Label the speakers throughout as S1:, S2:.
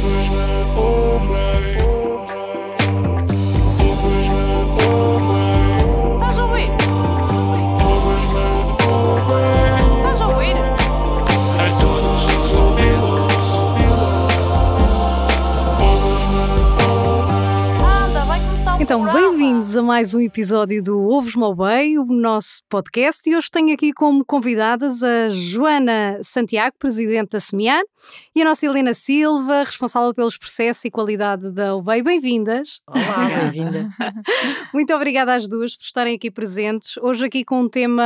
S1: Estás a ouvir? Estás a ouvir?
S2: A todos os ouvidos.
S1: Anda, vai começar o
S3: Então,
S1: programa.
S3: bem-vindos a mais um episódio do Ouves-me ao Bem, o nosso podcast, e hoje tenho aqui como convidadas a Joana Santiago, presidente da SEMEAR, e a nossa Helena Silva, responsável pelos processos e qualidade da UBEI. Bem-vindas.
S4: Olá, bem-vinda.
S3: Muito obrigada às duas por estarem aqui presentes, hoje aqui com um tema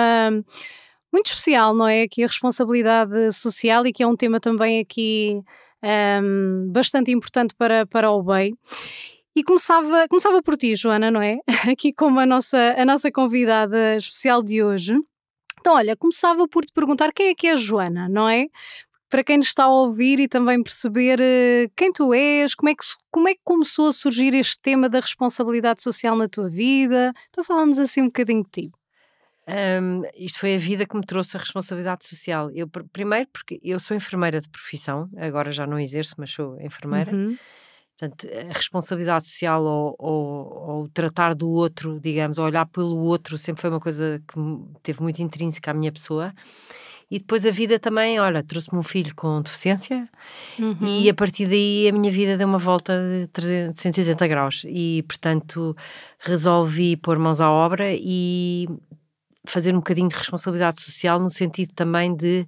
S3: muito especial, não é? Aqui a responsabilidade social, e que é um tema também aqui bastante importante para a UBEI. E começava por ti, Joana, não é? Aqui como a nossa convidada especial de hoje. Então, olha, começava por te perguntar quem é a Joana, não é? Para quem nos está a ouvir e também perceber quem tu és, como é que começou a surgir este tema da responsabilidade social na tua vida? Então, fala-nos assim um bocadinho de ti.
S4: Isto foi a vida que me trouxe a responsabilidade social. Primeiro porque eu sou enfermeira de profissão, agora já não exerço, mas sou enfermeira.
S3: Uhum.
S4: Portanto, a responsabilidade social ou tratar do outro, digamos, ou olhar pelo outro, sempre foi uma coisa que teve muito intrínseca à minha pessoa. E depois a vida também, olha, trouxe-me um filho com deficiência e a partir daí a minha vida deu uma volta de 180 graus e, portanto, resolvi pôr mãos à obra e fazer um bocadinho de responsabilidade social no sentido também de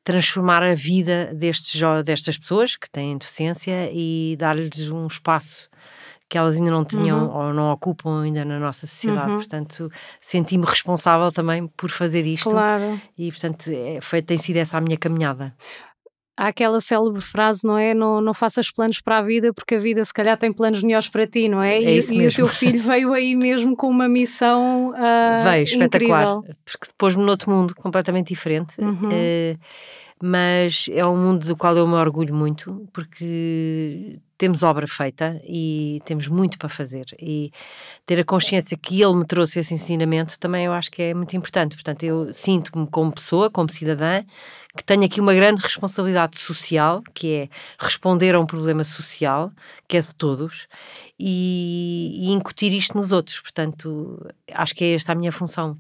S4: transformar a vida destas pessoas que têm deficiência e dar-lhes um espaço que elas ainda não tinham ou não ocupam ainda na nossa sociedade. Portanto, senti-me responsável também por fazer isto.
S3: Claro.
S4: E, portanto, tem sido essa a minha caminhada.
S3: Há aquela célebre frase, não é? Não faças planos para a vida, porque a vida se calhar tem planos melhores para ti, não é?
S4: É isso
S3: e o
S4: mesmo.
S3: teu filho veio aí mesmo com uma missão
S4: Veio, espetacular.
S3: incrível.
S4: Porque pôs-me noutro mundo completamente diferente. Mas é um mundo do qual eu me orgulho muito, porque temos obra feita e temos muito para fazer. E ter a consciência que ele me trouxe esse ensinamento também eu acho que é muito importante. Portanto, eu sinto-me como pessoa, como cidadã, que tenho aqui uma grande responsabilidade social, que é responder a um problema social, que é de todos, e incutir isto nos outros. Portanto, acho que é esta a minha função.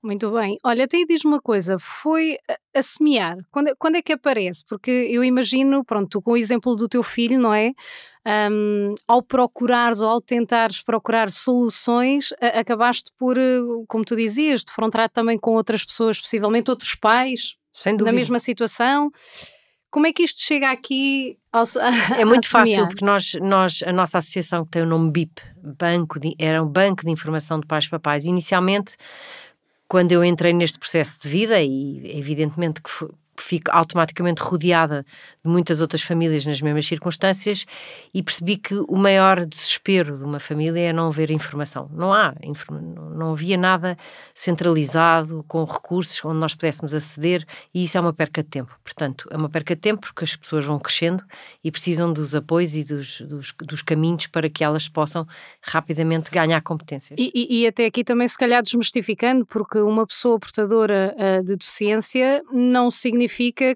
S3: Muito bem. Olha, até aí diz-me uma coisa, foi a SEMEAR, quando é que aparece? Porque eu imagino, pronto, tu com o exemplo do teu filho, não é? Ao procurares ou ao tentares procurar soluções, acabaste por, como tu dizias, defrontar também com outras pessoas, possivelmente outros pais,
S4: Sem
S3: na
S4: dúvida.
S3: mesma situação. Como é que isto chega aqui
S4: É muito
S3: à
S4: fácil,
S3: SEMEAR?
S4: porque a nossa associação, que tem o nome BIP, era um banco de informação de pais e papais. Inicialmente, quando eu entrei neste processo de vida, e evidentemente que fico automaticamente rodeada de muitas outras famílias nas mesmas circunstâncias, e percebi que o maior desespero de uma família é não haver informação. Não havia nada centralizado, com recursos, onde nós pudéssemos aceder, e isso é uma perca de tempo. Portanto, é uma perca de tempo porque as pessoas vão crescendo e precisam dos apoios e dos caminhos para que elas possam rapidamente ganhar competências.
S3: E até aqui também se calhar desmistificando, porque uma pessoa portadora de deficiência não significa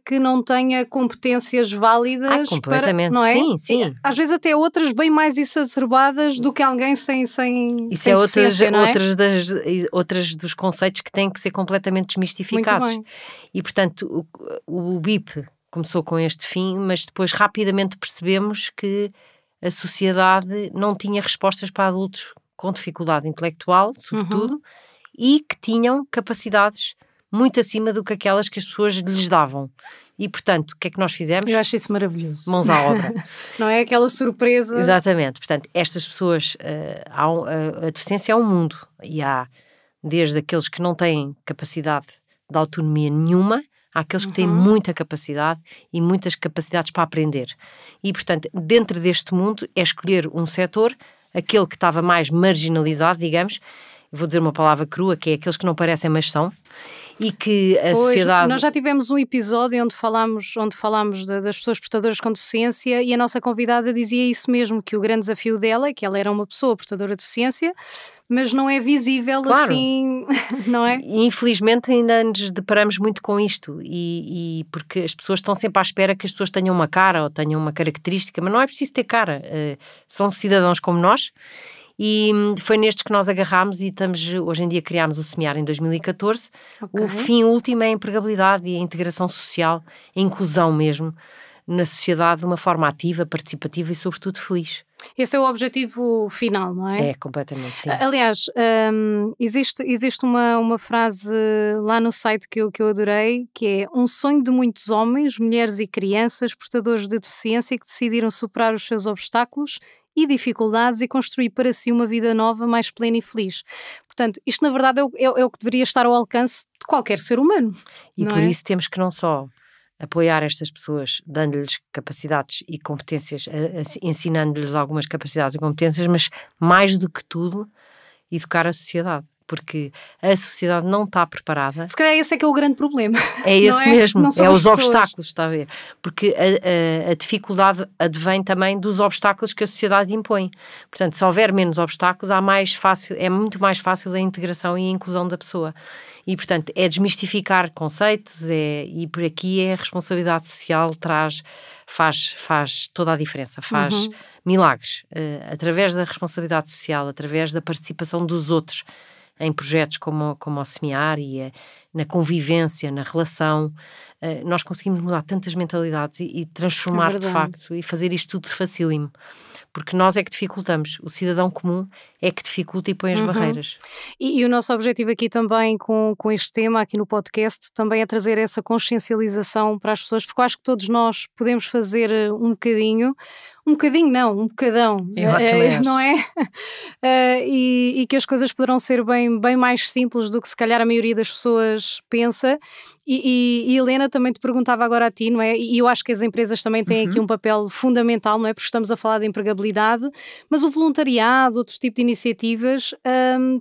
S3: que não tenha competências válidas
S4: completamente,
S3: para, não é?
S4: sim.
S3: Às vezes até outras bem mais exacerbadas do que alguém sem
S4: Isso
S3: sem
S4: é
S3: deficiência, não é?
S4: outras dos conceitos que têm que ser completamente desmistificados.
S3: Muito bem.
S4: E, portanto, o BIP começou com este fim, mas depois rapidamente percebemos que a sociedade não tinha respostas para adultos com dificuldade intelectual, sobretudo, e que tinham capacidades muito acima do que aquelas que as pessoas lhes davam. E, portanto, o que é que nós fizemos?
S3: Eu acho isso maravilhoso.
S4: Mãos à obra.
S3: Não é aquela surpresa.
S4: Exatamente. Portanto, estas pessoas, a deficiência é um mundo. E há desde aqueles que não têm capacidade de autonomia nenhuma, há aqueles que têm muita capacidade e muitas capacidades para aprender. E, portanto, dentro deste mundo é escolher um setor, aquele que estava mais marginalizado, digamos, vou dizer uma palavra crua, que é aqueles que não parecem, mas são, e que a sociedade...
S3: Nós já tivemos um episódio onde falámos das pessoas portadoras com deficiência, e a nossa convidada dizia isso mesmo, que o grande desafio dela é que ela era uma pessoa portadora de deficiência, mas não é visível
S4: Claro.
S3: assim, não é?
S4: E, infelizmente ainda nos deparamos muito com isto e porque as pessoas estão sempre à espera que as pessoas tenham uma cara ou tenham uma característica, mas não é preciso ter cara, são cidadãos como nós. E foi nestes que nós agarrámos e hoje em dia criámos o Semear em 2014.
S3: Ok.
S4: O fim último é a empregabilidade e a integração social, a inclusão mesmo na sociedade de uma forma ativa, participativa e sobretudo feliz.
S3: Esse é o objetivo final, não é?
S4: É, completamente, sim.
S3: Aliás, existe uma frase lá no site que eu adorei, que é um sonho de muitos homens, mulheres e crianças portadores de deficiência que decidiram superar os seus obstáculos e dificuldades e construir para si uma vida nova, mais plena e feliz. Portanto, isto na verdade é o que deveria estar ao alcance de qualquer ser humano.
S4: E
S3: não
S4: por
S3: é?
S4: isso temos que não só apoiar estas pessoas, dando-lhes capacidades e competências, ensinando-lhes algumas capacidades e competências, mas mais do que tudo, educar a sociedade. Porque a sociedade não está preparada.
S3: Se calhar esse é que é o grande problema.
S4: É esse
S3: não é?
S4: mesmo,
S3: Não são
S4: é
S3: as
S4: os
S3: pessoas.
S4: obstáculos, está a ver? Porque a dificuldade advém também dos obstáculos que a sociedade impõe. Portanto, se houver menos obstáculos, é muito mais fácil a integração e a inclusão da pessoa. E, portanto, é desmistificar conceitos, e por aqui a responsabilidade social faz toda a diferença, faz milagres. Através da responsabilidade social, através da participação dos outros, em projetos como o Semear e na convivência, na relação, nós conseguimos mudar tantas mentalidades e transformar de facto e fazer isto tudo facílimo, porque nós é que dificultamos, o cidadão comum é que dificulta e põe as barreiras.
S3: E o nosso objetivo aqui também com este tema, aqui no podcast, também é trazer essa consciencialização para as pessoas, porque eu acho que todos nós podemos fazer um bocadinho não, um bocadão, não é? E que as coisas poderão ser bem mais simples do que se calhar a maioria das pessoas pensa. E Helena, também te perguntava agora a ti, não é? E eu acho que as empresas também têm aqui um papel fundamental, não é? Porque estamos a falar de empregabilidade, mas o voluntariado, outro tipo de iniciativas,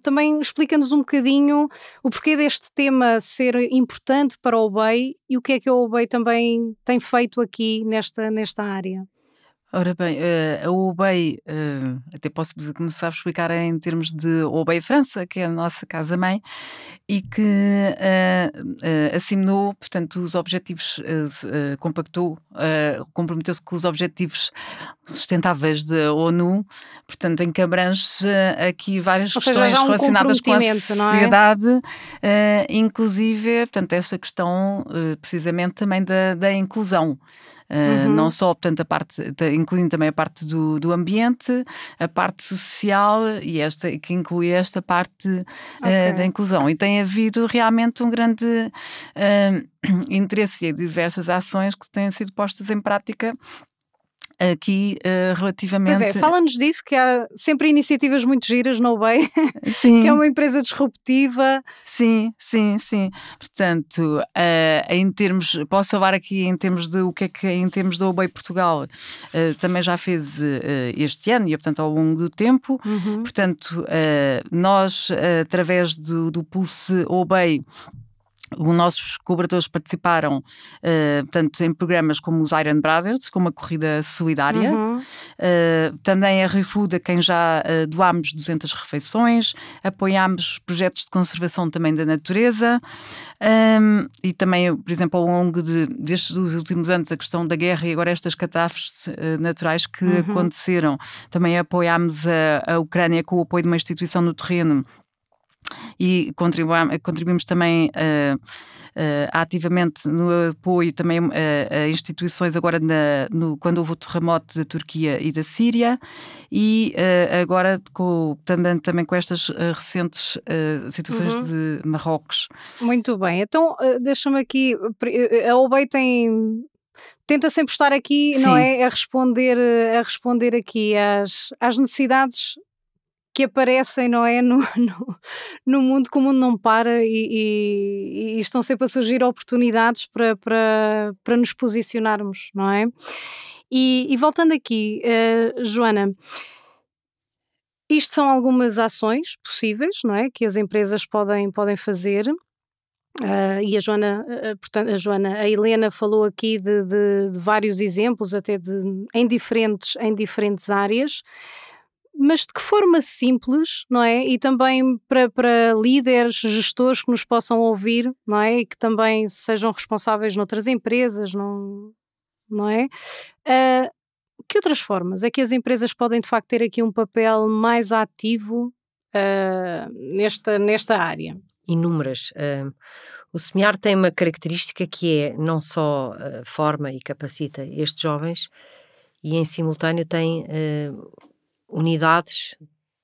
S3: também explica-nos um bocadinho o porquê deste tema ser importante para o OBEI e o que é que a OBEI também tem feito aqui nesta área.
S5: Ora bem, a OBEI, até posso começar a explicar em termos de OBEI França, que é a nossa casa-mãe, e que assinou, portanto, os objetivos, comprometeu-se com os objetivos sustentáveis da ONU, portanto, em que abrange aqui várias questões relacionadas com a sociedade, inclusive, portanto, esta questão precisamente também da inclusão. Não só, portanto, incluindo também a parte do ambiente, a parte social e que inclui esta parte da inclusão. E tem havido realmente um grande interesse e diversas ações que têm sido postas em prática aqui relativamente...
S3: Pois é, fala-nos disso, que há sempre iniciativas muito giras na OBEI,
S5: que
S3: é uma empresa disruptiva.
S5: Sim. Portanto, em termos, posso falar aqui em termos de o que é que em termos da OBEI Portugal também já fez este ano e, portanto, ao longo do tempo. Portanto, nós, através do Pulse OBEI, os nossos colaboradores participaram, portanto, em programas como os Iron Brothers, como a corrida solidária, também a ReFood, a quem já doámos 200 refeições, apoiámos projetos de conservação também da natureza, e também, por exemplo, ao longo destes últimos anos, a questão da guerra e agora estas catástrofes naturais que aconteceram, também apoiámos a Ucrânia com o apoio de uma instituição no terreno. E contribuímos também ativamente no apoio também a instituições agora quando houve o terremoto da Turquia e da Síria e agora também com estas recentes situações de Marrocos.
S3: Muito bem, então deixa-me aqui, a OBEI tenta sempre estar aqui, não é? A responder aqui às necessidades que aparecem, não é, no mundo, que o mundo não para e estão sempre a surgir oportunidades para nos posicionarmos, não é? E voltando aqui, Joana, isto são algumas ações possíveis, não é, que as empresas podem fazer. E a Helena falou aqui de vários exemplos, até em diferentes áreas. mas de que forma simples, não é? E também para líderes, gestores que nos possam ouvir, não é? E que também sejam responsáveis noutras empresas, não é? Que outras formas é que as empresas podem de facto ter aqui um papel mais ativo nesta área?
S4: Inúmeras. O SEMEAR tem uma característica que é não só forma e capacita estes jovens, e em simultâneo tem unidades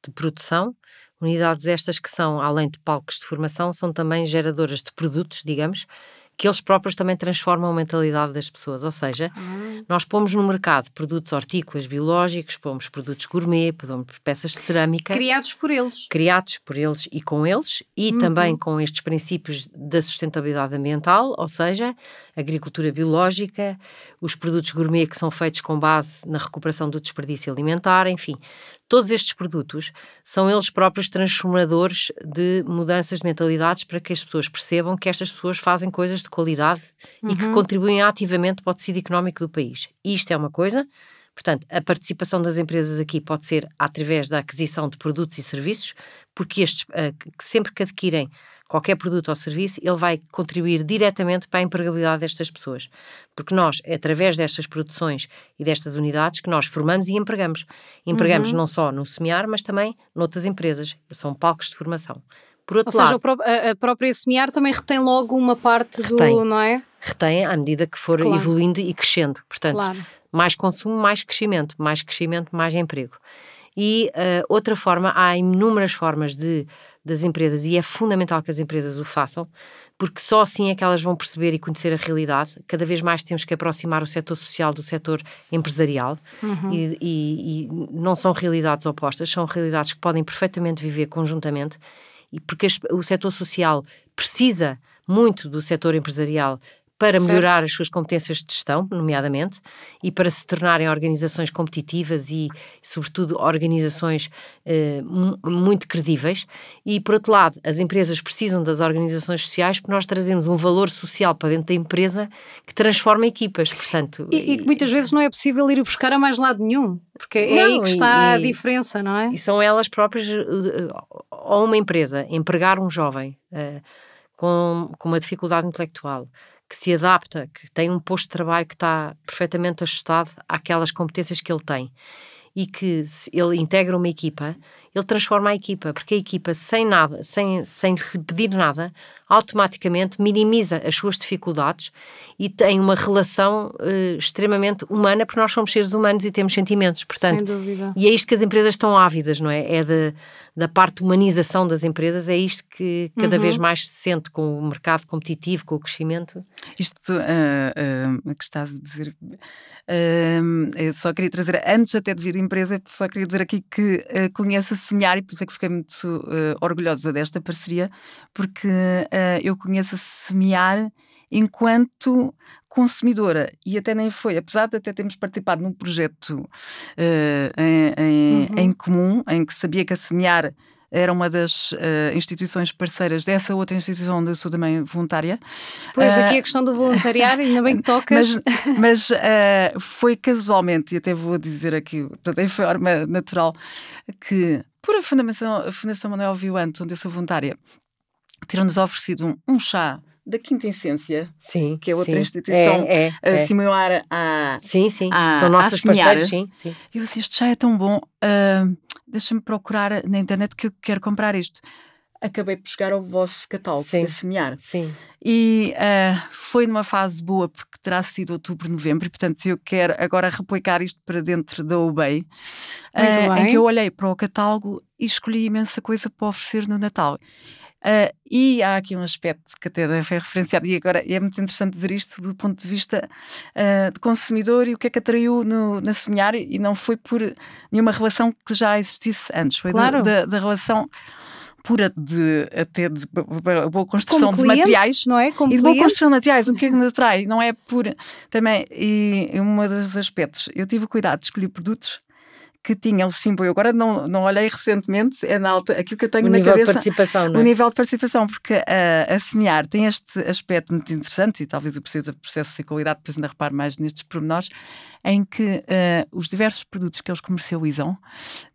S4: de produção, unidades estas que são, além de palcos de formação, são também geradoras de produtos, digamos, que eles próprios também transformam a mentalidade das pessoas, ou seja, nós pomos no mercado produtos hortícolas, biológicos, pomos produtos gourmet, pomos peças de cerâmica.
S3: Criados por eles.
S4: Criados por eles, e também com estes princípios da sustentabilidade ambiental, ou seja, agricultura biológica, os produtos gourmet que são feitos com base na recuperação do desperdício alimentar, enfim. Todos estes produtos são eles próprios transformadores de mudanças de mentalidades para que as pessoas percebam que estas pessoas fazem coisas de qualidade e que contribuem ativamente para o tecido económico do país. E isto é uma coisa, portanto, a participação das empresas aqui pode ser através da aquisição de produtos e serviços, porque estes, que sempre que adquirem qualquer produto ou serviço, ele vai contribuir diretamente para a empregabilidade destas pessoas. Porque nós, através destas produções e destas unidades, que nós formamos e empregamos. Empregamos não só no SEMEAR, mas também noutras empresas. São palcos de formação. Por outro lado,
S3: seja, a própria SEMEAR também retém logo uma parte do, não é?
S4: Retém à medida que for evoluindo e crescendo. Portanto, mais consumo, mais crescimento, mais emprego. E outra forma, há inúmeras formas das empresas, e é fundamental que as empresas o façam, porque só assim é que elas vão perceber e conhecer a realidade. Cada vez mais temos que aproximar o setor social do setor empresarial, e não são realidades opostas, são realidades que podem perfeitamente viver conjuntamente, e porque o setor social precisa muito do setor empresarial para melhorar as suas competências de gestão, nomeadamente, e para se tornarem organizações competitivas e, sobretudo, organizações muito credíveis. E, por outro lado, as empresas precisam das organizações sociais porque nós trazemos um valor social para dentro da empresa que transforma equipas, portanto...
S3: E que muitas vezes não é possível ir buscar a mais lado nenhum, porque é aí que está a diferença, não é?
S4: E são elas próprias, ou uma empresa, empregar um jovem com uma dificuldade intelectual, que se adapta, que tem um posto de trabalho que está perfeitamente ajustado àquelas competências que ele tem, e que se ele integra uma equipa, ele transforma a equipa, porque a equipa sem nada, sem lhe pedir nada, automaticamente minimiza as suas dificuldades e tem uma relação extremamente humana, porque nós somos seres humanos e temos sentimentos, portanto,
S3: sem dúvida.
S4: E é isto que as empresas estão ávidas, não é? É da parte de humanização das empresas, é isto que cada vez mais se sente com o mercado competitivo, com o crescimento.
S5: Isto que estás a dizer, eu só queria trazer, antes até de vir a empresa, só queria dizer aqui que conheço a SEMEAR, e por isso é que fiquei muito orgulhosa desta parceria, porque eu conheço a SEMEAR enquanto consumidora, e até nem foi, apesar de até termos participado num projeto em comum, em que sabia que a SEMEAR era uma das instituições parceiras dessa outra instituição onde eu sou também voluntária.
S3: Pois, aqui a questão do voluntariado, ainda bem que tocas.
S5: Mas foi casualmente, e até vou dizer aqui, portanto, de forma natural, que por a Fundação Manuel Violante, onde eu sou voluntária, terão-nos oferecido um chá da Quinta Essência, que é outra instituição similar à
S4: são nossos parceiros,
S5: Eu disse, este chá é tão bom, deixa-me procurar na internet que eu quero comprar isto. Acabei por chegar ao vosso catálogo da SEMEAR. E foi numa fase boa, porque terá sido outubro, novembro, e portanto eu quero agora replicar isto para dentro da UBEI, em que eu olhei para o catálogo e escolhi imensa coisa para oferecer no Natal. E há aqui um aspecto que até foi referenciado, e agora é muito interessante dizer isto do ponto de vista de consumidor, e o que é que atraiu na SEMEAR, e não foi por nenhuma relação que já existisse antes, foi da relação pura de boa construção de materiais,
S3: não é?
S5: E de boa construção de materiais, o que é que nos atrai, não é por também, e um dos aspectos, eu tive o cuidado de escolher produtos que tinha o símbolo, eu agora não olhei recentemente, é na alta, aquilo que eu tenho
S4: O
S5: na
S4: nível de
S5: cabeça,
S4: participação, não é?
S5: o nível de participação, porque a semear tem este aspecto muito interessante, e talvez o processo de qualidade, depois ainda reparo mais nestes pormenores, em que os diversos produtos que eles comercializam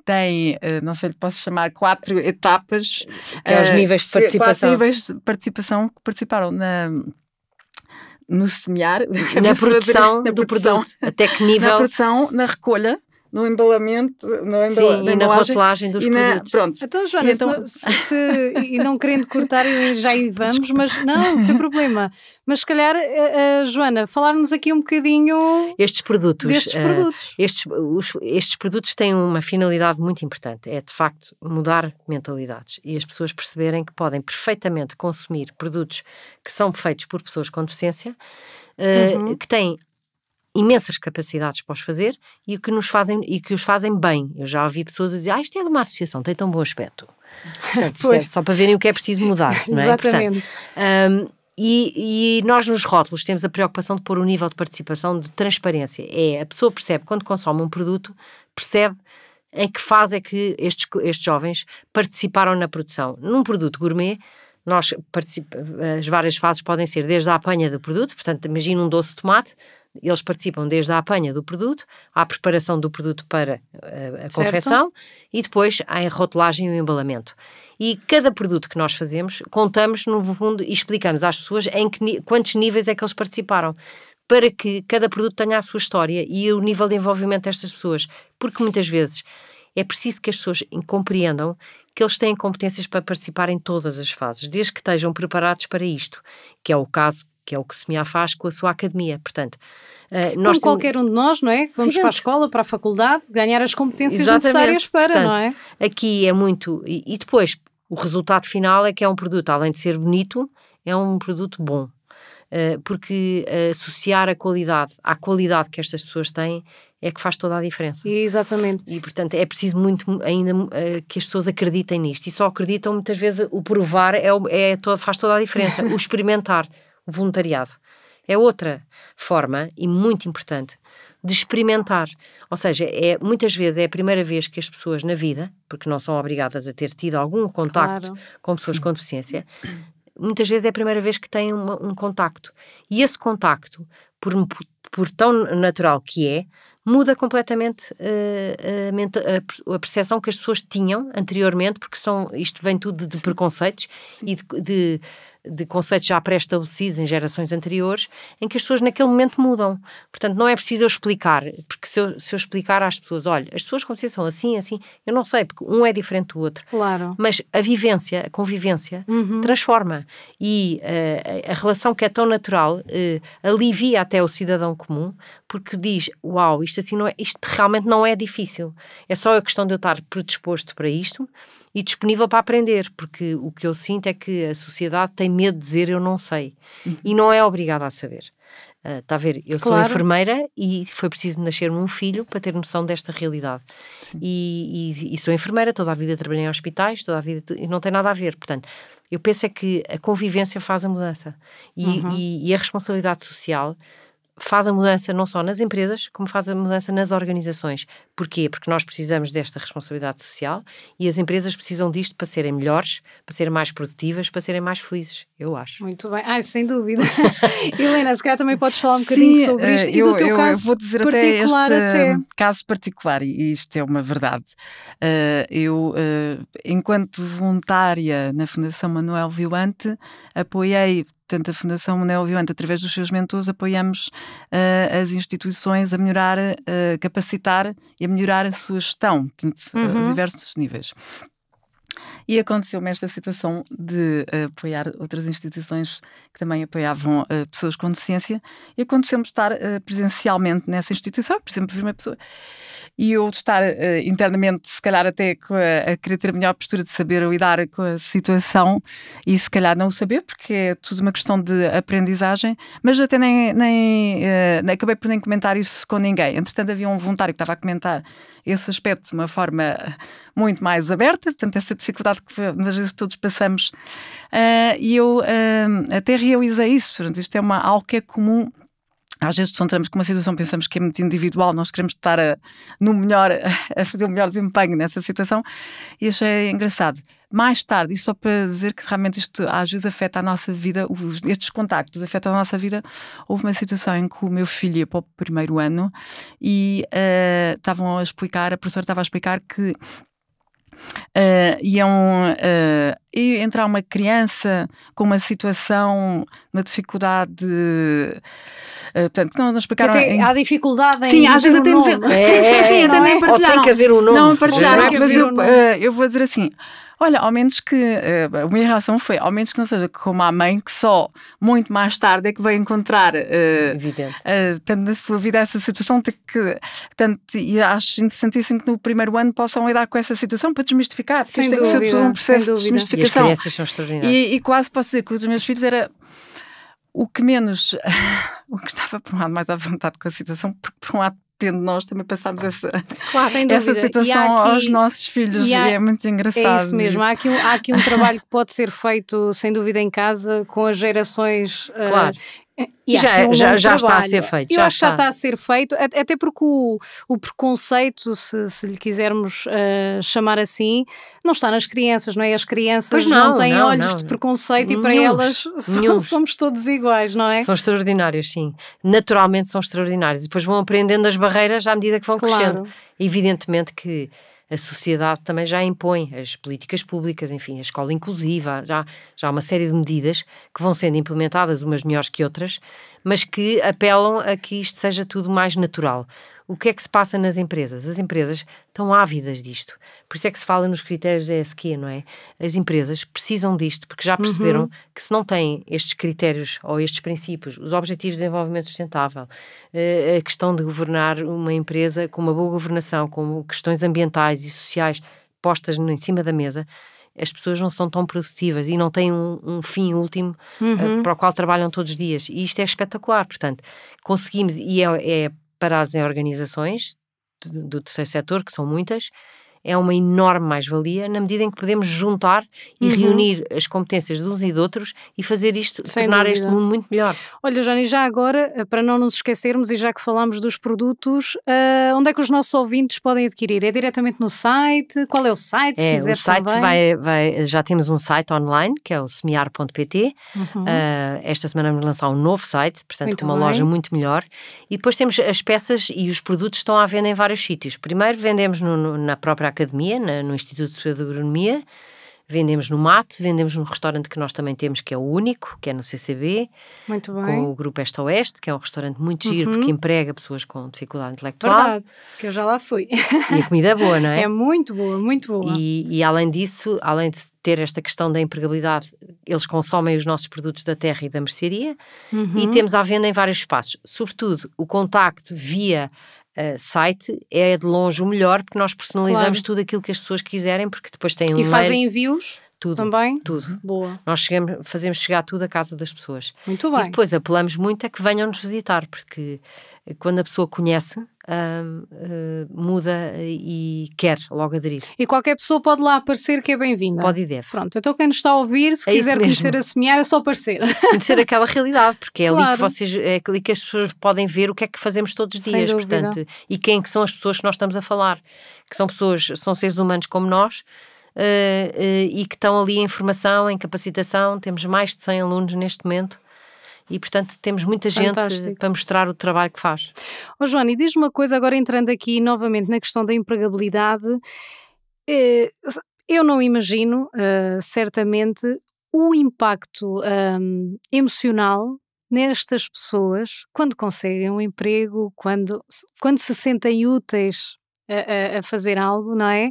S5: têm, não sei, posso chamar 4 etapas,
S4: Que é os níveis de participação.
S5: 4 níveis de participação que participaram no semear,
S4: Na produção do produto. Até que nível...
S5: na produção, na recolha, no embalamento, na
S4: Sim, e na
S5: embalagem,
S4: rotulagem dos
S5: e
S4: produtos.
S5: Pronto.
S3: Então, Joana, e não querendo cortar, já aí vamos, mas não, sem problema. Mas se calhar, Joana, falar-nos aqui um bocadinho
S4: Estes produtos,
S3: destes produtos.
S4: Estes produtos têm uma finalidade muito importante, é de facto mudar mentalidades e as pessoas perceberem que podem perfeitamente consumir produtos que são feitos por pessoas com deficiência, que têm imensas capacidades para os fazer e que os fazem bem. Eu já ouvi pessoas a dizer, isto é de uma associação, tem tão bom aspecto. Portanto, isto é só para verem o que é preciso mudar, não é?
S3: Exatamente.
S4: Portanto, e nós nos rótulos temos a preocupação de pôr o nível de participação, de transparência. A pessoa percebe, quando consome um produto, percebe em que fase é que estes jovens participaram na produção. Num produto gourmet, as várias fases podem ser desde a apanha do produto, portanto, imagina um doce de tomate, eles participam desde a apanha do produto, à preparação do produto para a confecção e depois à rotulagem e o embalamento. E cada produto que nós fazemos, contamos no fundo e explicamos às pessoas quantos níveis é que eles participaram, para que cada produto tenha a sua história e o nível de envolvimento destas pessoas. Porque muitas vezes é preciso que as pessoas compreendam que eles têm competências para participar em todas as fases, desde que estejam preparados para isto, que é o caso, que é o que o SEMEAR faz com a sua academia. Portanto,
S3: como qualquer um de nós, não é? Vamos para a escola, para a faculdade, ganhar as competências necessárias para,
S4: portanto,
S3: não é?
S4: Aqui é muito... E depois, o resultado final é que é um produto, além de ser bonito, é um produto bom. Porque associar a qualidade à qualidade que estas pessoas têm é que faz toda a diferença.
S3: Exatamente.
S4: E, portanto, é preciso muito ainda que as pessoas acreditem nisto. E só acreditam, muitas vezes, o provar faz toda a diferença. O experimentar, o voluntariado. É outra forma, e muito importante, de experimentar. Ou seja, muitas vezes é a primeira vez que as pessoas na vida, porque não são obrigadas a ter tido algum contacto com pessoas com deficiência, muitas vezes é a primeira vez que têm um contacto. E esse contacto, por tão natural que é, muda completamente a percepção que as pessoas tinham anteriormente, porque isto vem tudo de preconceitos e de conceitos já pré-estabelecidos em gerações anteriores, em que as pessoas naquele momento mudam. Portanto, não é preciso eu explicar, porque se eu explicar às pessoas, olha, as pessoas com deficiência são assim, assim, eu não sei, porque um é diferente do outro.
S3: Claro.
S4: Mas a convivência, transforma. E a relação que é tão natural alivia até o cidadão comum, porque diz, uau, isto realmente não é difícil. É só a questão de eu estar predisposto para isto e disponível para aprender, porque o que eu sinto é que a sociedade tem medo de dizer eu não sei. E não é obrigada a saber. Está a ver? Eu sou enfermeira e foi preciso nascer-me um filho para ter noção desta realidade. E sou enfermeira, toda a vida trabalhei em hospitais, toda a vida, e não tem nada a ver. Portanto, eu penso é que a convivência faz a mudança. E a responsabilidade social faz a mudança não só nas empresas, como faz a mudança nas organizações. Porquê? Porque nós precisamos desta responsabilidade social e as empresas precisam disto para serem melhores, para serem mais produtivas, para serem mais felizes, eu acho.
S3: Muito bem, sem dúvida. Helena, se calhar também podes falar um bocadinho sobre isto e do teu caso
S5: eu vou dizer
S3: particular
S5: até caso particular, e isto é uma verdade. Eu, enquanto voluntária na Fundação Manuel Violante, apoiei, portanto, a Fundação Manuel Violante, através dos seus mentores, apoiamos as instituições a melhorar, a capacitar e a melhorar a sua gestão, portanto, a diversos níveis. E aconteceu-me esta situação de apoiar outras instituições que também apoiavam pessoas com deficiência, e aconteceu-me estar presencialmente nessa instituição, por exemplo, vi uma pessoa e eu estar internamente, se calhar até a querer ter a melhor postura de saber lidar com a situação e se calhar não o saber, porque é tudo uma questão de aprendizagem, mas até nem acabei por nem comentar isso com ninguém. Entretanto, havia um voluntário que estava a comentar esse aspecto de uma forma muito mais aberta, portanto, essa dificuldade que às vezes todos passamos, e eu até realizei isso. Portanto, isto é algo que é comum às vezes entramos com uma situação, pensamos que é muito individual, nós queremos estar no melhor, a fazer o melhor desempenho nessa situação, e achei engraçado. Mais tarde, isto só para dizer que realmente isto às vezes afeta a nossa vida, estes contactos afetam a nossa vida. Houve uma situação em que o meu filho ia para o primeiro ano e estavam a explicar, a professora estava a explicar que ia entrar uma criança com uma situação, uma dificuldade. Portanto, não explicaram.
S3: Há dificuldade em
S5: sim, às vezes até dizer. Sim, até nem partilharam.
S4: Ou tem que haver um nome.
S5: Não partilharam, mas
S3: possível.
S5: eu vou dizer assim. Olha, ao menos que a minha reação foi, ao menos que não seja como a mãe, que só muito mais tarde é que vai encontrar tanto na sua vida essa situação, e acho interessantíssimo que no primeiro ano possam lidar com essa situação para desmistificar, porque isto tem que ser todo um processo de desmistificação.
S4: E as crianças são extraordinárias.
S5: E quase posso dizer que os meus filhos era o que menos, o que estava por um lado mais à vontade com a situação, porque por um lado depende de nós também passarmos essa situação aos nossos filhos, e é muito engraçado.
S3: É isso mesmo, há aqui um trabalho que pode ser feito sem dúvida em casa com as gerações.
S4: Claro. E já está a ser feito.
S3: Eu acho que já está a ser feito, até porque o preconceito, se lhe quisermos chamar assim, não está nas crianças, não é? As crianças não têm olhos de preconceito e para elas somos todos iguais, não é?
S4: São extraordinários, sim. Naturalmente são extraordinários. E depois vão aprendendo as barreiras à medida que vão crescendo. Evidentemente que a sociedade também já impõe as políticas públicas, enfim, a escola inclusiva, já há uma série de medidas que vão sendo implementadas, umas melhores que outras, mas que apelam a que isto seja tudo mais natural. O que é que se passa nas empresas? As empresas estão ávidas disto. Por isso é que se fala nos critérios ESG, não é? As empresas precisam disto, porque já perceberam que se não têm estes critérios ou estes princípios, os Objetivos de Desenvolvimento Sustentável, a questão de governar uma empresa com uma boa governação, com questões ambientais e sociais postas em cima da mesa, as pessoas não são tão produtivas e não têm um fim último para o qual trabalham todos os dias. E isto é espetacular. Portanto, conseguimos, e é para as organizações do terceiro setor, que são muitas, é uma enorme mais-valia na medida em que podemos juntar e reunir as competências de uns e de outros e fazer isto, tornar este mundo muito melhor.
S3: Olha, Johnny, já agora, para não nos esquecermos e já que falámos dos produtos, onde é que os nossos ouvintes podem adquirir? É diretamente no site? Qual é o site, se quiser
S4: o site
S3: também?
S4: já temos um site online, que é o semear.pt. Esta semana vamos lançar um novo site, portanto
S3: muito
S4: uma loja muito melhor. E depois temos as peças e os produtos estão à venda em vários sítios. Primeiro vendemos na própria academia, no Instituto Superior de Agronomia, vendemos no MAT, vendemos num restaurante que nós também temos, que é o único, que é no CCB,
S3: muito bem,
S4: com o Grupo Este Oeste, que é um restaurante muito giro, porque emprega pessoas com dificuldade intelectual.
S3: Verdade, que eu já lá fui.
S4: E a comida é boa, não é?
S3: É muito boa, muito boa.
S4: E além disso, além de ter esta questão da empregabilidade, eles consomem os nossos produtos da terra e da mercearia, e temos à venda em vários espaços. Sobretudo, o contacto via site é de longe o melhor, porque nós personalizamos tudo aquilo que as pessoas quiserem, porque depois têm
S3: E fazem envios?
S4: Tudo.
S3: Também?
S4: Tudo.
S3: Boa.
S4: Nós fazemos chegar tudo à casa das pessoas.
S3: Muito bem.
S4: E depois apelamos muito a que venham nos visitar, porque quando a pessoa conhece, muda e quer logo aderir.
S3: E qualquer pessoa pode lá aparecer, que é bem-vinda.
S4: Pode e deve.
S3: Pronto, então quem nos está a ouvir, se quiser conhecer a Semear, é só aparecer.
S4: Conhecer aquela realidade, porque é ali que as pessoas podem ver o que é que fazemos todos os dias, portanto, e quem que são as pessoas que nós estamos a falar, que são seres humanos como nós, e que estão ali em formação, em capacitação. Temos mais de 100 alunos neste momento e, portanto, temos muita gente para mostrar o trabalho que faz.
S3: Joana, diz-me uma coisa, agora entrando aqui novamente na questão da empregabilidade, eu não imagino, certamente, o impacto emocional nestas pessoas quando conseguem um emprego, quando se sentem úteis a fazer algo, não é?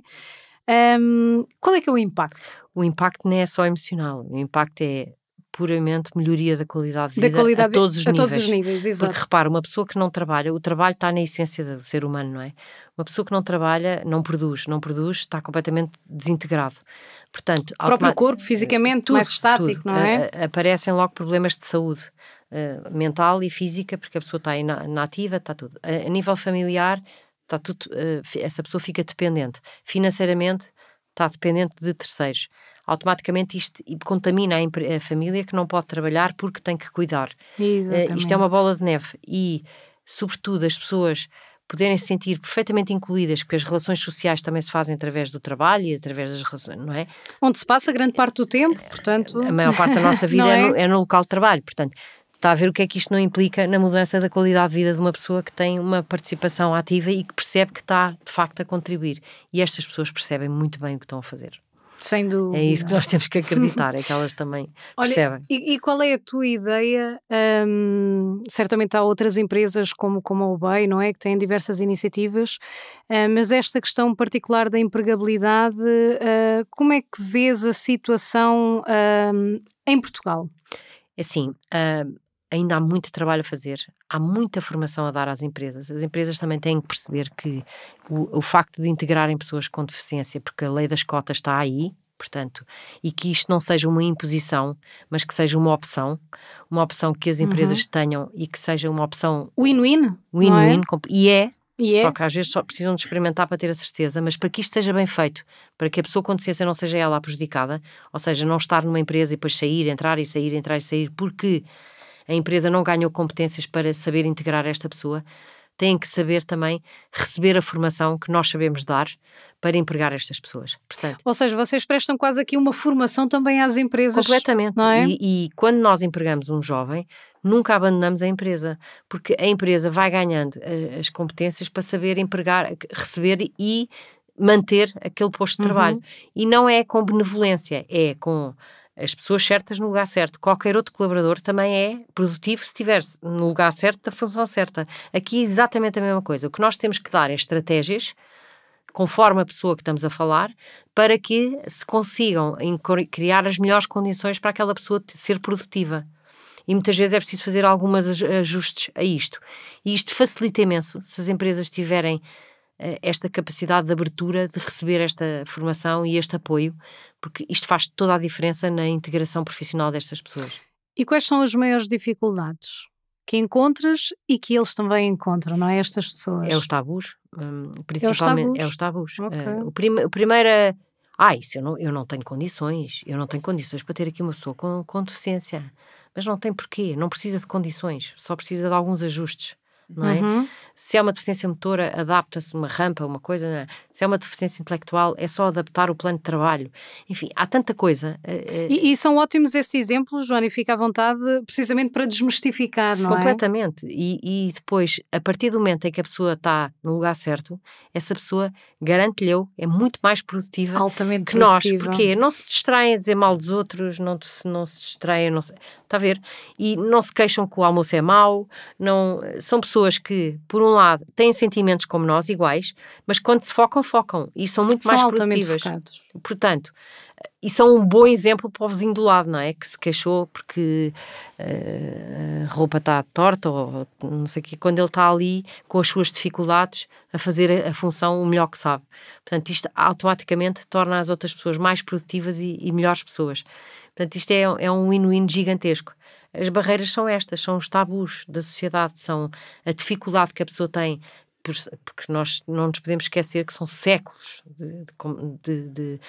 S3: Qual é que é o impacto?
S4: O impacto não é só emocional, o impacto é puramente melhoria da qualidade de vida a todos os níveis.
S3: Exato.
S4: Porque repara, uma pessoa que não trabalha, o trabalho está na essência do ser humano, não é? Uma pessoa que não trabalha não produz, está completamente desintegrado. Portanto,
S3: o próprio corpo, fisicamente, mais estático, não é?
S4: Aparecem logo problemas de saúde mental e física, porque a pessoa está inativa, está tudo. A nível familiar, está tudo, essa pessoa fica dependente. Financeiramente, está dependente de terceiros. automaticamente isto contamina a família que não pode trabalhar porque tem que cuidar.
S3: Exatamente.
S4: Isto é uma bola de neve e, sobretudo, as pessoas poderem se sentir perfeitamente incluídas, porque as relações sociais também se fazem através do trabalho e através das relações, não é?
S3: Onde se passa grande parte do tempo, portanto...
S4: A maior parte da nossa vida
S3: Não
S4: é no local de trabalho, portanto, está a ver o que é que isto não implica na mudança da qualidade de vida de uma pessoa que tem uma participação ativa e que percebe que está, de facto, a contribuir. E estas pessoas percebem muito bem o que estão a fazer.
S3: Sem dúvida.
S4: É isso que nós temos que acreditar, é que elas também percebem.
S3: E qual é a tua ideia? Certamente há outras empresas como a UBEI, não é? Que têm diversas iniciativas, mas esta questão particular da empregabilidade, como é que vês a situação em Portugal?
S4: Assim, ainda há muito trabalho a fazer, há muita formação a dar às empresas. As empresas também têm que perceber que o facto de integrarem pessoas com deficiência, porque a lei das cotas está aí, portanto, e que isto não seja uma imposição, mas que seja uma opção que as empresas tenham e que seja uma opção
S3: Win-win,
S4: win-win,
S3: não é?
S4: Só que às vezes só precisam de experimentar para ter a certeza, mas para que isto seja bem feito, para que a pessoa com deficiência não seja ela a prejudicada, ou seja, não estar numa empresa e depois sair, entrar e sair, entrar e sair, porque a empresa não ganhou competências para saber integrar esta pessoa, têm que saber também receber a formação que nós sabemos dar para empregar estas pessoas. Portanto,
S3: ou seja, vocês prestam quase aqui uma formação também às empresas.
S4: Completamente.
S3: Não é?
S4: E quando nós empregamos um jovem, nunca abandonamos a empresa, porque a empresa vai ganhando as competências para saber empregar, receber e manter aquele posto de trabalho. E não é com benevolência, é com as pessoas certas no lugar certo. Qualquer outro colaborador também é produtivo se estiver no lugar certo, da função certa. Aqui é exatamente a mesma coisa. O que nós temos que dar é estratégias, conforme a pessoa que estamos a falar, para que se consigam criar as melhores condições para aquela pessoa ser produtiva. E muitas vezes é preciso fazer alguns ajustes a isto. E isto facilita imenso se as empresas tiverem esta capacidade de abertura de receber esta formação e este apoio, porque isto faz toda a diferença na integração profissional destas pessoas.
S3: E quais são as maiores dificuldades que encontras e que eles também encontram, não é? Estas pessoas.
S4: É os tabus, principalmente. É os tabus.
S3: Okay.
S4: O primeiro é, isso eu não tenho condições, para ter aqui uma pessoa com deficiência. Mas não tem porquê, não precisa de condições, só precisa de alguns ajustes. Não é? Se é uma deficiência motora, adapta-se uma rampa, uma coisa, não é? Se é uma deficiência intelectual, é só adaptar o plano de trabalho. Enfim, há tanta coisa.
S3: E são ótimos esses exemplos, Joana, e fica à vontade precisamente para desmistificar, não é?
S4: Completamente. E depois, a partir do momento em que a pessoa está no lugar certo, essa pessoa, garanto-lhe eu, é muito mais produtiva
S3: altamente
S4: que
S3: produtiva.
S4: nós. Porque não se distraem a dizer mal dos outros, não se distraem, está a ver? E não se queixam que o almoço é mau, são pessoas que, por um lado, têm sentimentos como nós, iguais, mas quando se focam e são muito mais produtivas.
S3: Focados.
S4: Portanto, e são um bom exemplo para o vizinho do lado, não é? Que se queixou porque a roupa está torta ou não sei o quê, quando ele está ali com as suas dificuldades a fazer a função o melhor que sabe. Portanto, isto automaticamente torna as outras pessoas mais produtivas e melhores pessoas. Portanto, isto é um win-win gigantesco. As barreiras são estas, são os tabus da sociedade, são a dificuldade que a pessoa tem, porque nós não nos podemos esquecer que são séculos de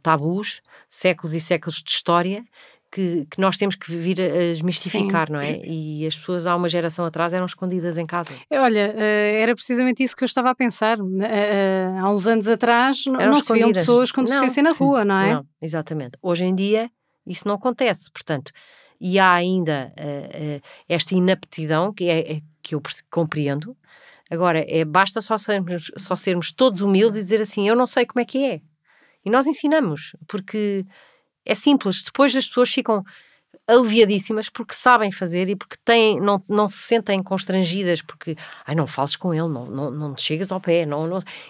S4: tabus, séculos e séculos de história que nós temos que vir a desmistificar, não é? E as pessoas há uma geração atrás eram escondidas em casa.
S3: Olha, era precisamente isso que eu estava a pensar. Há uns anos atrás não se viam pessoas com deficiência na rua, não é?
S4: Não, exatamente. Hoje em dia isso não acontece, portanto, e há ainda esta inaptidão que eu compreendo. Agora, basta só sermos todos humildes e dizer assim, eu não sei como é que é. E nós ensinamos, porque é simples. Depois as pessoas ficam aliviadíssimas porque sabem fazer e porque não se sentem constrangidas porque, não fales com ele, não te chegas ao pé,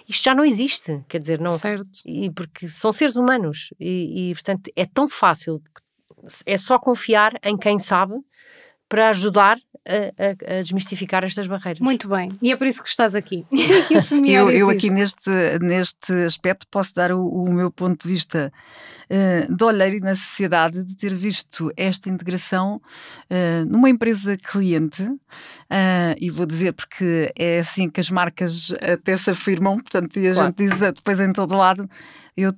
S4: isto já não existe, quer dizer, não.
S3: Certo.
S4: E porque são seres humanos e portanto é tão fácil, é só confiar em quem sabe para ajudar a desmistificar estas barreiras.
S3: Muito bem, e é por isso que estás aqui.
S5: Eu aqui neste aspecto posso dar o meu ponto de vista de olhar na sociedade, de ter visto esta integração numa empresa cliente, e vou dizer porque é assim que as marcas até se afirmam, portanto, e a gente diz depois em todo lado, eu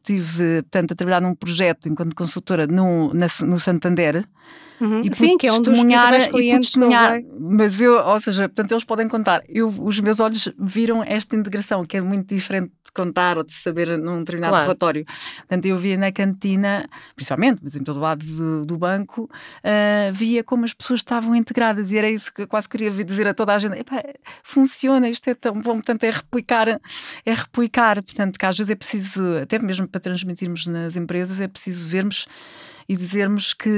S5: tive, portanto, a trabalhar num projeto enquanto consultora no Santander. E
S3: sim, que é um dos principais clientes também.
S5: Mas ou seja, portanto, eles podem contar. Os meus olhos viram esta integração, que é muito diferente de contar ou de saber num determinado relatório. Portanto, eu via na cantina, principalmente, mas em todo lado do banco, via como as pessoas estavam integradas, e era isso que eu quase queria dizer a toda a gente: funciona, isto é tão bom, portanto, é replicar, portanto, que às vezes é preciso, até mesmo para transmitirmos nas empresas, é preciso vermos e dizermos que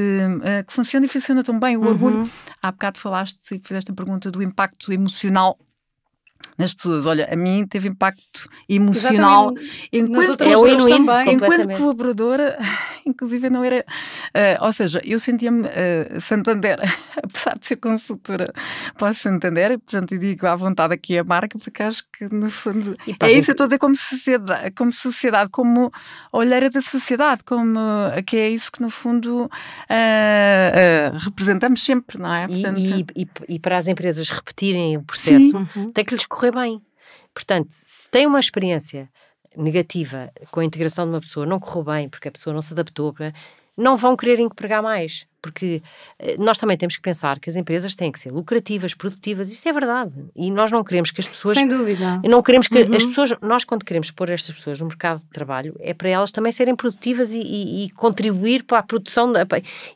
S5: funciona, e funciona tão bem. O orgulho, há bocado falaste e fizeste a pergunta do impacto emocional nas pessoas. Olha, a mim teve impacto emocional enquanto colaboradora, inclusive não era, ou seja, eu sentia-me Santander, apesar de ser consultora para o Santander, portanto eu digo à vontade aqui a marca, porque acho que no fundo é isso, eu estou a dizer como sociedade, como olheira da sociedade, como que é isso que no fundo representamos sempre, não é? Portanto,
S4: e para as empresas repetirem o processo, tem que lhes correr bem. Portanto, se tem uma experiência negativa com a integração de uma pessoa, não correu bem porque a pessoa não se adaptou, não vão querer empregar mais, porque nós também temos que pensar que as empresas têm que ser lucrativas, produtivas, isso é verdade, e nós não queremos que as pessoas...
S3: Sem dúvida.
S4: Não queremos que as pessoas, nós quando queremos pôr estas pessoas no mercado de trabalho, é para elas também serem produtivas e contribuir para a produção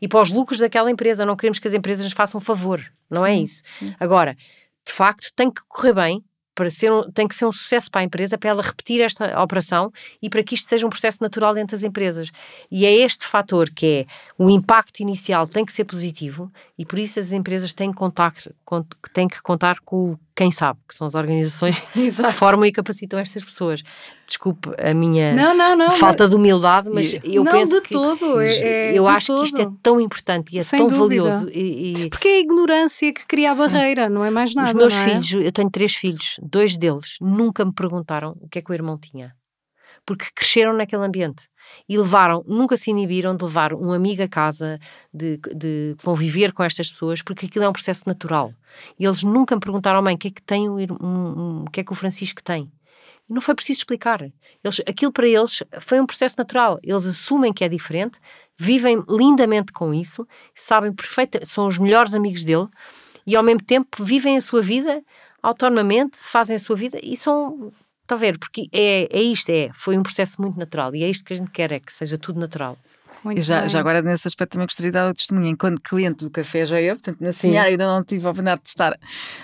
S4: e para os lucros daquela empresa. Não queremos que as empresas nos façam favor, não é isso. Agora, de facto, tem que correr bem, tem que ser um sucesso para a empresa, para ela repetir esta operação e para que isto seja um processo natural dentro das empresas. E é este fator que é o impacto inicial, tem que ser positivo, e por isso as empresas têm que contar com quem sabe, que são as organizações que formam e capacitam estas pessoas. Desculpe a minha falta de humildade, mas eu penso que eu acho que isto é tão importante e é tão valioso.
S3: Porque é a ignorância que cria a barreira, não é mais nada.
S4: Os meus filhos, eu tenho 3 filhos, 2 deles nunca me perguntaram o que é que o irmão tinha, porque cresceram naquele ambiente e nunca se inibiram de levar um amigo a casa, de conviver com estas pessoas, porque aquilo é um processo natural. E eles nunca me perguntaram: mãe, o que é que tem o que é que o Francisco tem? E não foi preciso explicar. Aquilo para eles foi um processo natural. Eles assumem que é diferente, vivem lindamente com isso, sabem perfeitamente, são os melhores amigos dele, e ao mesmo tempo vivem a sua vida autonomamente, fazem a sua vida e são... Está a ver? Porque foi um processo muito natural, e é isto que a gente quer, é que seja tudo natural.
S5: E já agora nesse aspecto também gostaria de dar o testemunho enquanto cliente do Café Joió, portanto na semiária ainda não tive a oportunidade de estar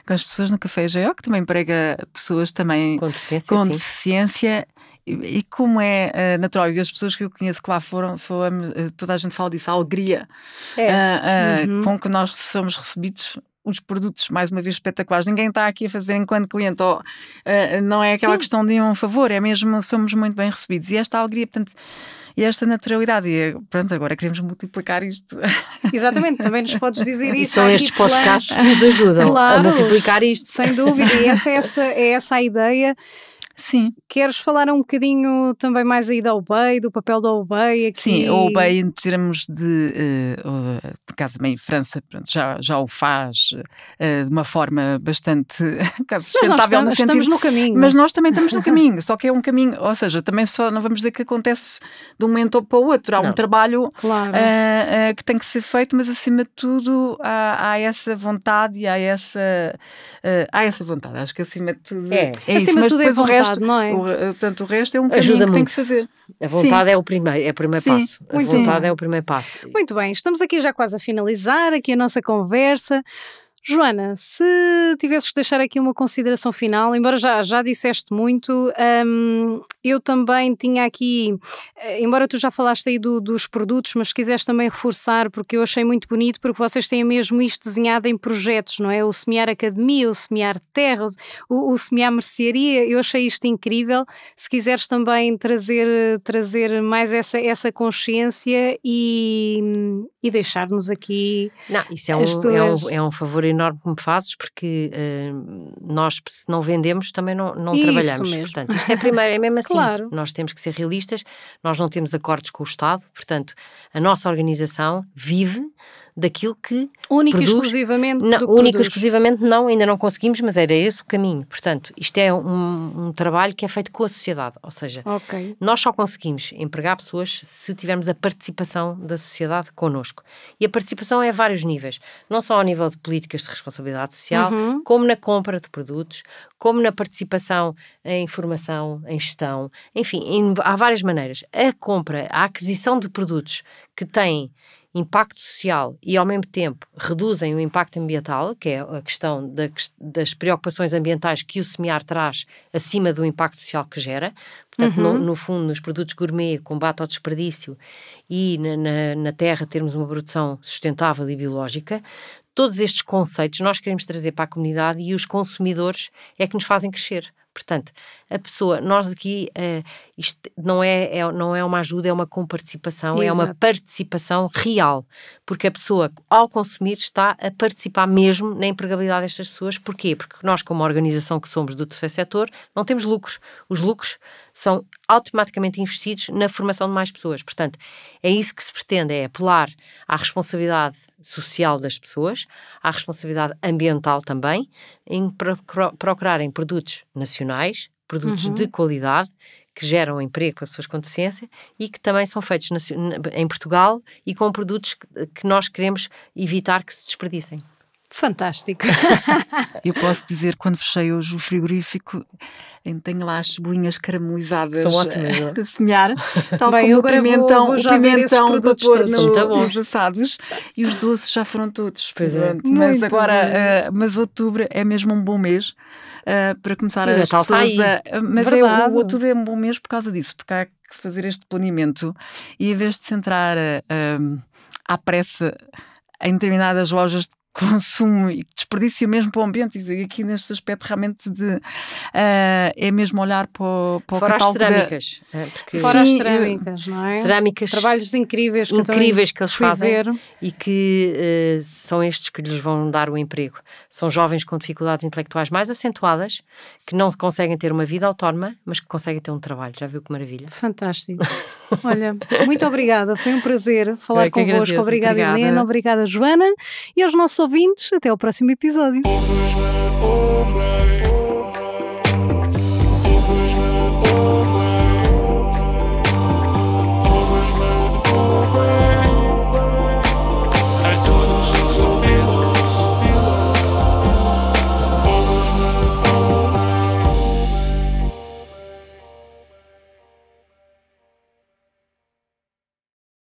S5: com as pessoas no Café Joió, que também emprega pessoas também com deficiência, e como é natural, e as pessoas que eu conheço que lá foram, toda a gente fala disso, a alegria com que nós somos recebidos. Os produtos, mais uma vez, espetaculares. Ninguém está aqui a fazer enquanto cliente, não é aquela questão de um favor, é mesmo, somos muito bem recebidos. E esta alegria, portanto, e esta naturalidade. E pronto, agora queremos multiplicar isto.
S3: Exatamente, também nos podes dizer isso.
S4: E são estes podcasts que nos ajudam a multiplicar isto.
S3: Sem dúvida, e é essa a ideia.
S5: Sim.
S3: Queres falar um bocadinho também mais aí da OBEI, do papel da OBEI aqui?
S5: Sim, a OBEI, em termos por acaso também em França, pronto, já o faz de uma forma bastante sustentável.
S3: Mas nós estamos no caminho.
S5: Mas nós também estamos no caminho, só que é um caminho, ou seja, também só não vamos dizer que acontece de um momento para o outro. Há um trabalho que tem que ser feito, mas acima de tudo há essa vontade e há essa vontade. Acho que acima de tudo é isso, mas depois o resto, não é? Portanto, o resto é um caminho que tem que se fazer.
S4: A vontade é o primeiro passo. A vontade é o primeiro passo.
S3: Muito bem, estamos aqui já quase a finalizar aqui a nossa conversa. Joana, se tivesses que deixar aqui uma consideração final, embora já disseste muito, eu também tinha aqui, embora tu já falaste aí dos produtos, mas se quiseres também reforçar, porque eu achei muito bonito, porque vocês têm mesmo isto desenhado em projetos, não é? O Semear Academia, o Semear Terra, o Semear Mercearia, eu achei isto incrível. Se quiseres também trazer mais essa consciência e deixar-nos aqui...
S4: Não, isso é um favor enorme que me fazes, porque nós, se não vendemos, também não trabalhamos. Mesmo. Portanto, isto é mesmo assim.
S3: Claro.
S4: Nós temos que ser realistas, nós não temos acordos com o Estado, portanto, a nossa organização vive daquilo que
S3: Única e
S4: produz.
S3: exclusivamente
S4: Não,
S3: do que
S4: única e
S3: produz.
S4: exclusivamente não, ainda não conseguimos, mas era esse o caminho. Portanto, isto é um trabalho que é feito com a sociedade, ou seja,
S3: Ok.
S4: nós só conseguimos empregar pessoas se tivermos a participação da sociedade connosco. E a participação é a vários níveis, não só ao nível de políticas de responsabilidade social, como na compra de produtos, como na participação em formação, em gestão, enfim, há várias maneiras. A compra, a aquisição de produtos que têm impacto social e ao mesmo tempo reduzem o impacto ambiental, que é a questão das preocupações ambientais que o semear traz acima do impacto social que gera. Portanto, no fundo, nos produtos gourmet, combate ao desperdício e na terra termos uma produção sustentável e biológica. Todos estes conceitos nós queremos trazer para a comunidade e os consumidores é que nos fazem crescer. Portanto, a pessoa, nós aqui, isto não é uma ajuda, é uma comparticipação,
S3: Exato.
S4: é uma participação real, porque a pessoa, ao consumir, está a participar mesmo na empregabilidade destas pessoas. Porquê? Porque nós, como organização que somos do terceiro setor, não temos lucros. Os lucros são automaticamente investidos na formação de mais pessoas. Portanto, é isso que se pretende, é apelar à responsabilidade social das pessoas, à responsabilidade ambiental também, em procurarem produtos nacionais, produtos de qualidade, que geram emprego para pessoas com deficiência e que também são feitos em Portugal e com produtos que nós queremos evitar que se desperdicem.
S3: Fantástico.
S5: Eu posso dizer, quando fechei hoje o frigorífico, tenho lá as cebolinhas caramelizadas
S4: São ótimas, não é?
S5: de semear, tal
S3: Bem,
S5: como
S3: eu
S5: o
S3: agora
S5: pimentão,
S3: vou
S5: o
S3: já ver esses
S5: pimentão do
S3: produtos
S5: pôr
S3: todos.
S4: São muito bons.
S5: nos assados, e os doces já foram todos.
S4: Pois é.
S5: Pronto. Mas
S3: Muito
S5: agora, mas outubro é mesmo um bom mês para começar
S4: E o
S5: as
S4: Natal está
S5: pessoas
S4: aí.
S5: Mas
S3: Verdade.
S5: o outubro é um bom mês por causa disso, porque há que fazer este planeamento e em vez de se entrar à pressa em determinadas lojas de consumo e desperdício mesmo para o ambiente, e aqui neste aspecto realmente é mesmo olhar para o
S4: Fora as
S5: catálogo
S4: cerâmicas. Porque
S3: Fora as
S5: Sim,
S3: cerâmicas, não é?
S4: cerâmicas
S3: Trabalhos incríveis que eu também
S4: incríveis que eles
S3: fui
S4: fazem
S3: ver.
S4: e que são estes que lhes vão dar o emprego. São jovens com dificuldades intelectuais mais acentuadas, que não conseguem ter uma vida autónoma, mas que conseguem ter um trabalho. Já viu que maravilha?
S3: Fantástico. Olha, muito obrigada. Foi um prazer falar
S4: Eu que
S3: convosco.
S4: agradeço.
S3: Obrigada,
S5: Obrigada.
S3: Helena. Obrigada, Joana. E aos nossos ouvintes, até ao próximo episódio.
S2: Always been alright.